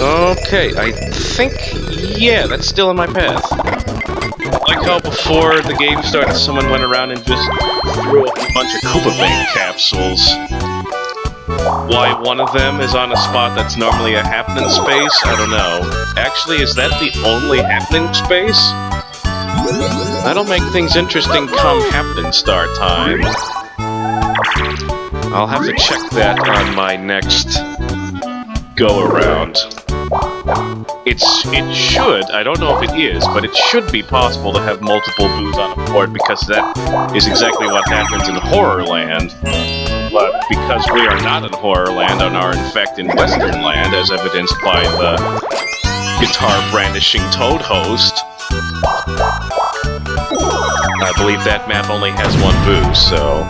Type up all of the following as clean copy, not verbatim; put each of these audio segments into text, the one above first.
Okay, I think... yeah, that's still in my path. Like how before the game started, someone went around and just threw a bunch of Koopa Bank capsules. Why one of them is on a spot that's normally a happening space, I don't know. Actually, is that the only happening space? That'll make things interesting come happening start time. I'll have to check that on my next go-around. It should, I don't know if it is, but it should be possible to have multiple boos on a board because that is exactly what happens in Horrorland. But because we are not in Horrorland and are in fact in Western Land, as evidenced by the guitar-brandishing Toad host, I believe that map only has one boo, so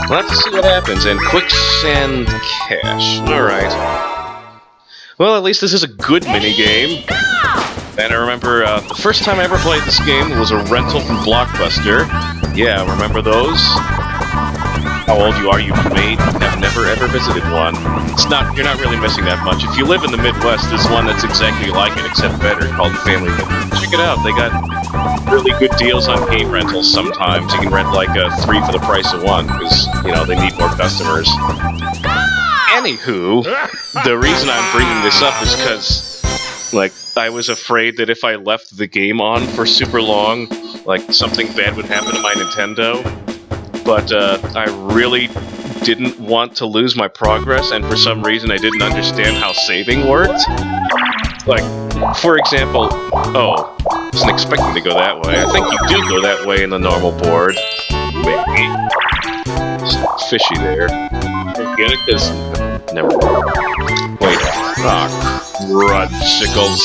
we'll have to see what happens. And Quicksand Cache. Alright. Well, at least this is a good minigame. And I remember the first time I ever played this game was a rental from Blockbuster. Yeah, remember those? How old you are, you may have never ever visited one. You're not really missing that much. If you live in the Midwest, there's one that's exactly like it, except better, called Family Video. Check it out, they got really good deals on game rentals sometimes. You can rent like 3 for the price of 1, because, you know, they need more customers. Anywho, the reason I'm bringing this up is because, like, I was afraid that if I left the game on for super long, like, something bad would happen to my Nintendo. But I really didn't want to lose my progress, and for some reason I didn't understand how saving worked. Like, for example, oh, I wasn't expecting to go that way. I think you do go that way in the normal board. Maybe. It's fishy there. Get it? Because... never mind. Wait. Ah, crudgicles.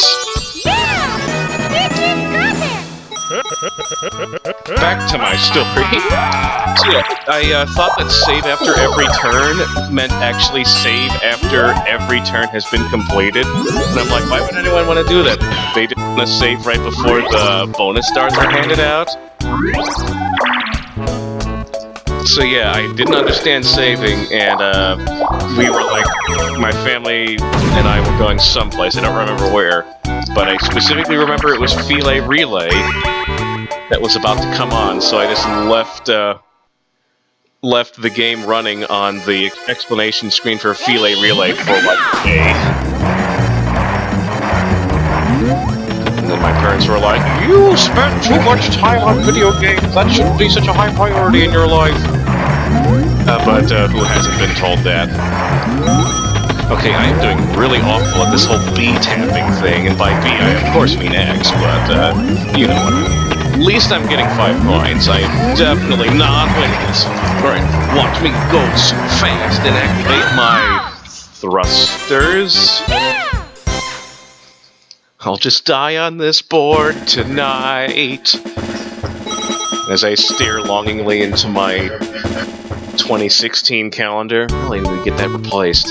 Back to my story. So yeah, I thought that save after every turn meant actually save after every turn has been completed. And I'm like, why would anyone want to do that? They didn't want to save right before the bonus stars are handed out? So yeah, I didn't understand saving, and we were like, my family and I were going someplace, I don't remember where, but I specifically remember it was Filet Relay that was about to come on, so I just left the game running on the explanation screen for Filet Relay for like a day. And then my parents were like, "You spent too much time on video games, that shouldn't be such a high priority in your life." But who hasn't been told that? Okay, I am doing really awful at this whole B tapping thing, and by B I of course mean X, but you know what I mean. At least I'm getting 5 points. I am definitely not winning this. Alright, watch me go so fast and activate my thrusters. I'll just die on this board tonight. As I stare longingly into my 2016 calendar. I really need to get that replaced.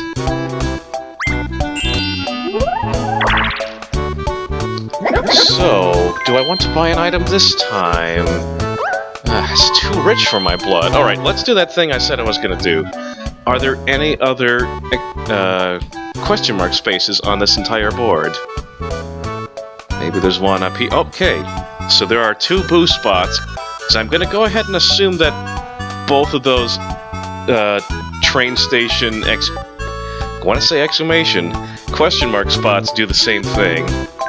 So, do I want to buy an item this time? It's too rich for my blood. Alright, let's do that thing I said I was gonna do. Are there any other question mark spaces on this entire board? Maybe there's one up here. Okay, so there are 2 boo spots. So I'm gonna go ahead and assume that both of those train station I want to say exclamation question mark spots do the same thing.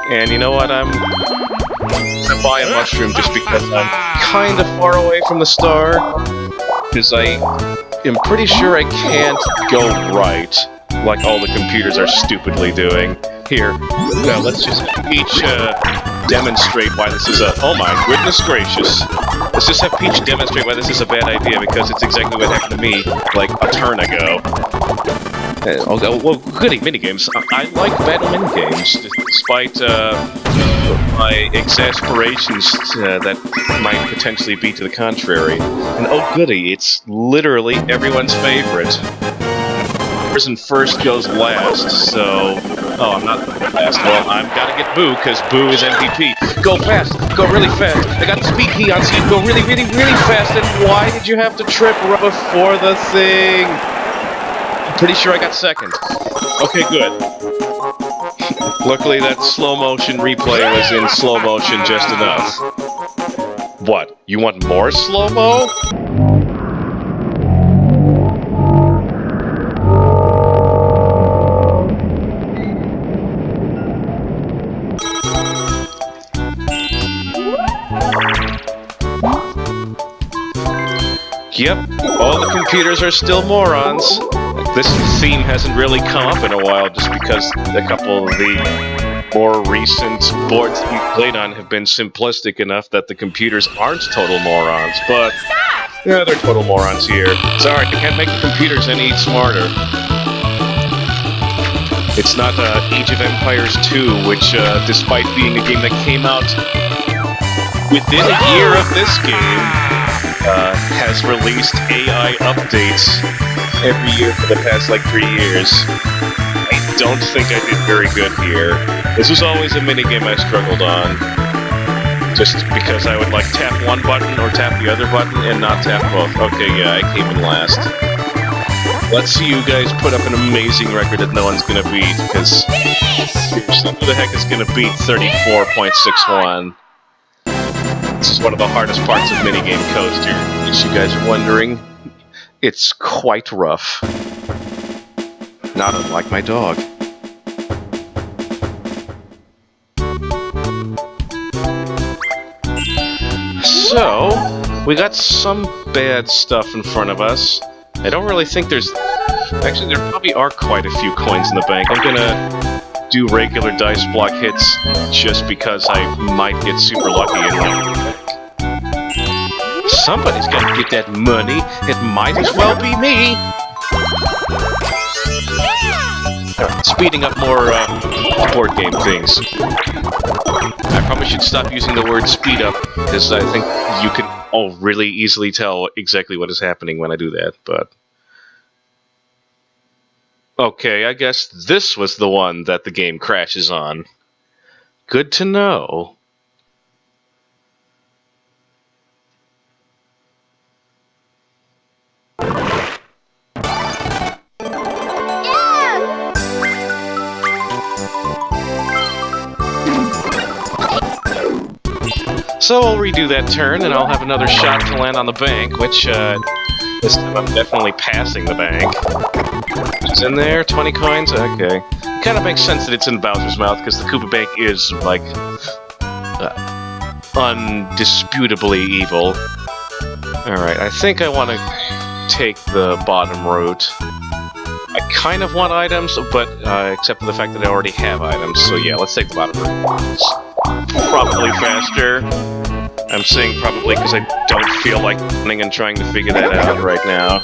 And you know what, I'm gonna buy a mushroom just because I'm kind of far away from the star. Because I am pretty sure I can't go right, like all the computers are stupidly doing. Here, now let's just have Peach demonstrate why this is a... oh my goodness gracious. Let's just have Peach demonstrate why this is a bad idea, because it's exactly what happened to me, like, a turn ago. Well, goody, minigames. I like battle minigames, despite my exasperations that might potentially be to the contrary. And oh goody, it's literally everyone's favorite. Person first goes last, so... oh, I'm not fast. Well, I've got to get Boo, because Boo is MVP. Go fast! Go really fast! I got the speed key on, so you can go really, really, really fast, and why did you have to trip right before the thing? I'm pretty sure I got second. Okay, good. Luckily, that slow motion replay was in slow motion just enough. What? You want more slow-mo? Yep, all the computers are still morons. This theme hasn't really come up in a while just because a couple of the more recent boards that we've played on have been simplistic enough that the computers aren't total morons, but yeah, they're total morons here. Sorry, I can't make the computers any smarter. It's not Age of Empires 2, which, despite being a game that came out within a year of this game, has released AI updates every year for the past, 3 years. I don't think I did very good here. This was always a minigame I struggled on. Just because I would, tap one button or tap the other button and not tap both. Okay, yeah, I came in last. Let's see you guys put up an amazing record that no one's gonna beat, because who the heck is gonna beat 34.61? This is one of the hardest parts of minigame coaster. In case you guys are wondering, it's quite rough. Not unlike my dog. So, we got some bad stuff in front of us. I don't really think there's... Actually, there probably are quite a few coins in the bank. I'm gonna do regular dice block hits just because I might get super lucky in one. Somebody's gotta get that money. It might as well be me. Speeding up more board game things. I probably should stop using the word speed up, because I think you can all really easily tell exactly what is happening when I do that, but... Okay, I guess this was the one that the game crashes on. Good to know. So I'll redo that turn, and I'll have another shot to land on the bank, which, this time I'm definitely passing the bank. It's in there, 20 coins? Okay. It kind of makes sense that it's in Bowser's mouth, because the Koopa Bank is, undisputably evil. Alright, I think I want to take the bottom route. I kind of want items, but, except for the fact that I already have items, so yeah, let's take the bottom route. It's probably faster. I'm saying probably because I don't feel like running and trying to figure that out right now.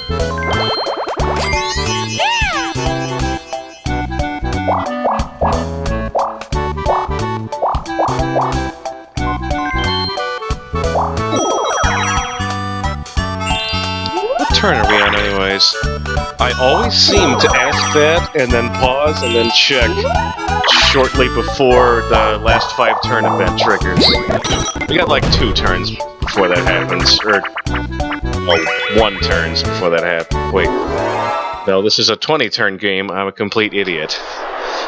What turn are we on anyways? I always seem to ask that and then pause and then check shortly before the last 5 turn event triggers. We got 2 turns before that happens, or 1 turns before that happens. Wait, no, this is a 20 turn game. I'm a complete idiot.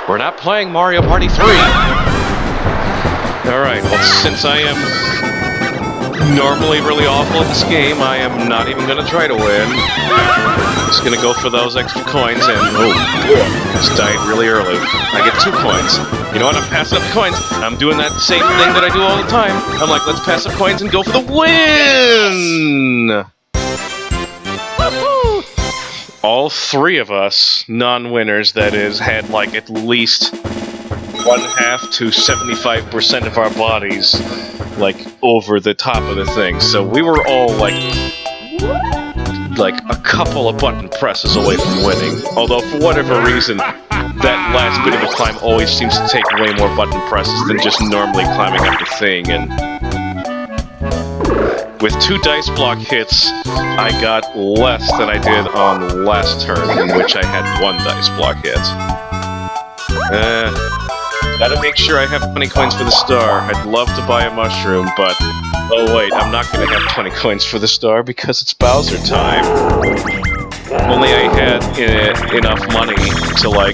We're not playing Mario Party 3. Alright, well, since I am normally really awful at this game, I am not even gonna try to win. Just gonna go for those extra coins and... Oh, just died really early. I get 2 coins. You know what? I'm passing up coins. I'm doing that same thing that I do all the time. I'm like, let's pass up coins and go for the win! All 3 of us, non-winners that is, had at least 1/2 to 75% of our bodies, over the top of the thing. So we were all, a couple of button presses away from winning. Although, for whatever reason, that last bit of a climb always seems to take way more button presses than just normally climbing up the thing, and... With 2 dice block hits, I got less than I did on last turn, in which I had 1 dice block hit. Gotta make sure I have 20 coins for the star. I'd love to buy a mushroom, but... Oh wait, I'm not gonna have 20 coins for the star because it's Bowser time. Only I had enough money to,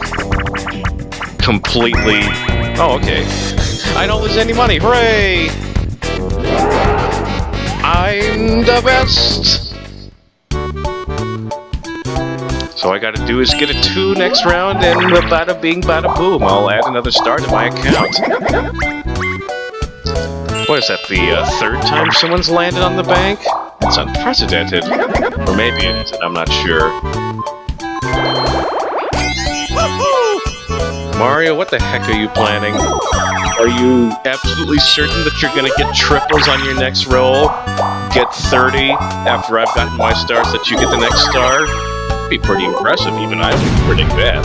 completely Oh, okay. I don't lose any money. Hooray! I'm the best! So all I gotta do is get a 2 next round, and bada bing, bada boom. I'll add another star to my account. What is that, the 3rd time someone's landed on the bank? It's unprecedented. Or maybe it isn't, I'm not sure. Mario, what the heck are you planning? Are you absolutely certain that you're gonna get triples on your next roll? Get 30 after I've gotten my stars that you get the next star? Be pretty impressive, even I would predict that.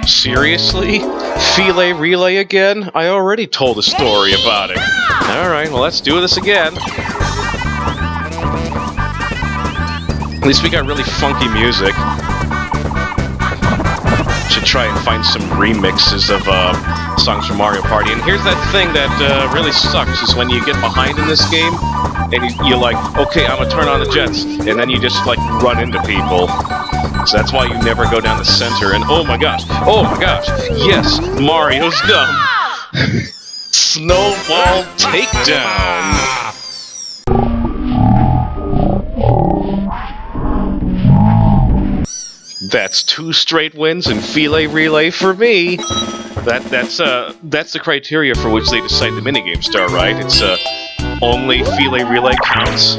Seriously? Filet relay again? I already told a story about it. Alright, well let's do this again. At least we got really funky music. Should try and find some remixes of songs from Mario Party. And here's that thing that really sucks, is when you get behind in this game, and you're like, okay, I'm gonna turn on the jets, and then you just like run into people. So that's why you never go down the center, and oh my gosh, yes, Mario's dumb. Snowball takedown. That's 2 straight wins and filet relay for me. That's the criteria for which they decide the minigame star, right? It's only filet relay counts.